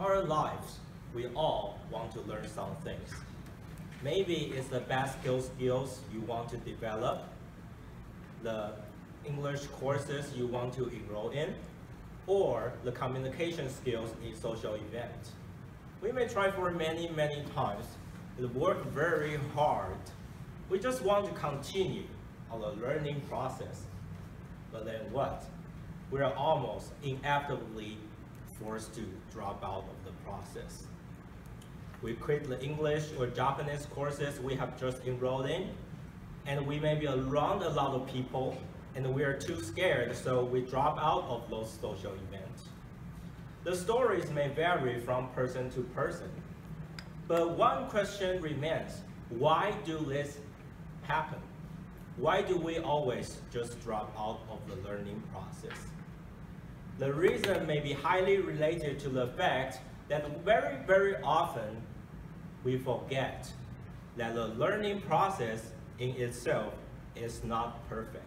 our lives, we all want to learn some things. Maybe it's the basketball skills you want to develop, the English courses you want to enroll in, or the communication skills in social events. We may try for many times, and work very hard. We just want to continue on the learning process. But then what? We are almost inevitably forced to drop out of the process. We quit the English or Japanese courses we have just enrolled in, and we may be around a lot of people, and we are too scared, so we drop out of those social events. The stories may vary from person to person, but one question remains: why do this happen? Why do we always just drop out of the learning process? The reason may be highly related to the fact that very often we forget that the learning process in itself is not perfect.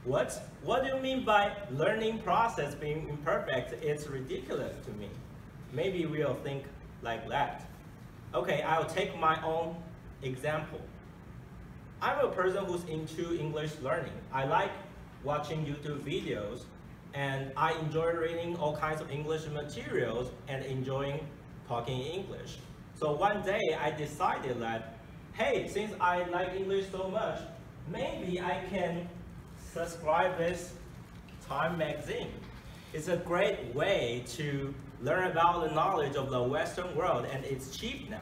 What do you mean by learning process being imperfect? It's ridiculous to me. Maybe we'll think like that. Okay, I'll take my own example. I'm a person who's into English learning. I like watching YouTube videos, and I enjoy reading all kinds of English materials and enjoying talking English. So one day I decided that, hey, since I like English so much, maybe I can subscribe this Time magazine. It's a great way to learn about the knowledge of the Western world, and it's cheap now.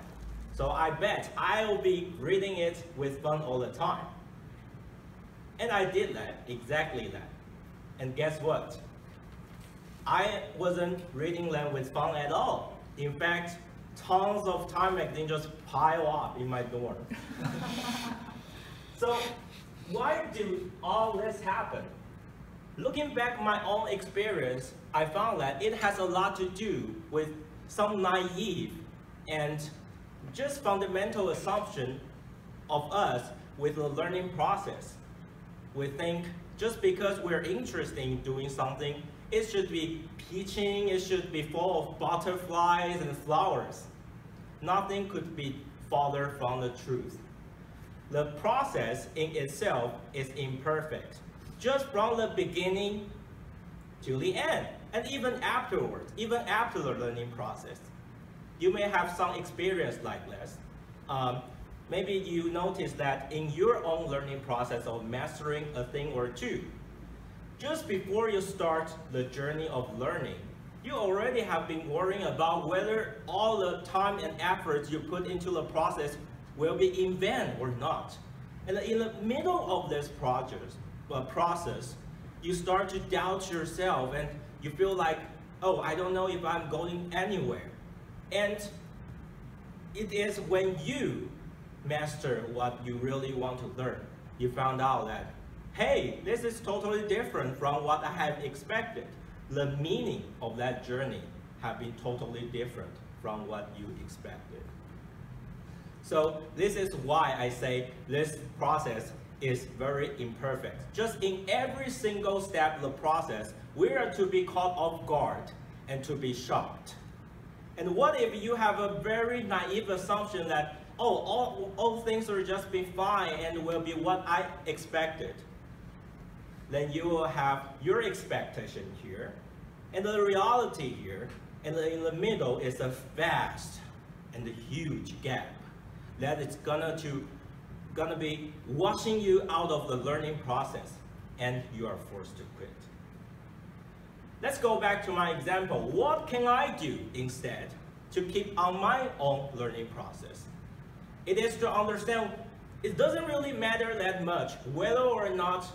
So I bet I'll be reading it with fun all the time. And I did that, exactly that. And guess what? I wasn't reading them with fun at all. In fact, tons of Time magazine just pile up in my dorm. So why do all this happen? Looking back my own experience, I found that it has a lot to do with some naive and just fundamental assumption of us with the learning process. We think just because we're interested in doing something, it should be peaching, it should be full of butterflies and flowers. Nothing could be farther from the truth. The process in itself is imperfect, just from the beginning to the end, and even afterwards, even after the learning process. You may have some experience like this. Maybe you notice that in your own learning process of mastering a thing or two, just before you start the journey of learning, you already have been worrying about whether all the time and efforts you put into the process will be in vain or not. And in the middle of this process, you start to doubt yourself and you feel like, oh, I don't know if I'm going anywhere. And it is when you master what you really want to learn, you found out that, hey, this is totally different from what I had expected. The meaning of that journey have been totally different from what you expected. So this is why I say this process is very imperfect. Just in every single step of the process, we are to be caught off guard and to be shocked. And what if you have a very naive assumption that, oh, all things will just be fine and will be what I expected? Then you will have your expectation here, and the reality here, and in the middle is a vast and a huge gap that is gonna be washing you out of the learning process, and you are forced to quit. Let's go back to my example. What can I do instead to keep on my own learning process? It is to understand it doesn't really matter that much whether or not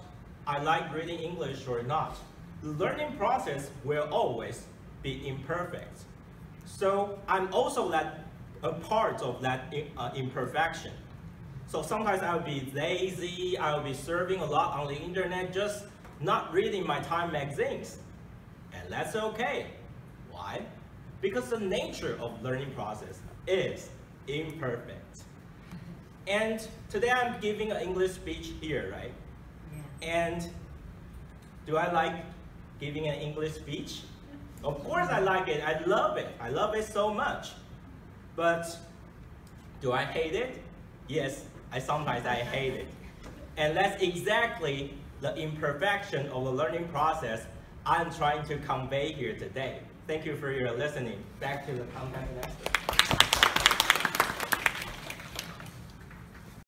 I like reading English or not. The learning process will always be imperfect. So I'm also a part of that imperfection. So sometimes I'll be lazy, I'll be surfing a lot on the internet, just not reading my Time magazines. And that's okay. Why? Because the nature of learning process is imperfect. And today I'm giving an English speech here, right? Yeah. And do I like giving an English speech? Of course I like it. I love it. I love it so much. But do I hate it? Yes, sometimes I hate it. And that's exactly the imperfection of the learning process I'm trying to convey here today. Thank you for your listening. Back to the content master.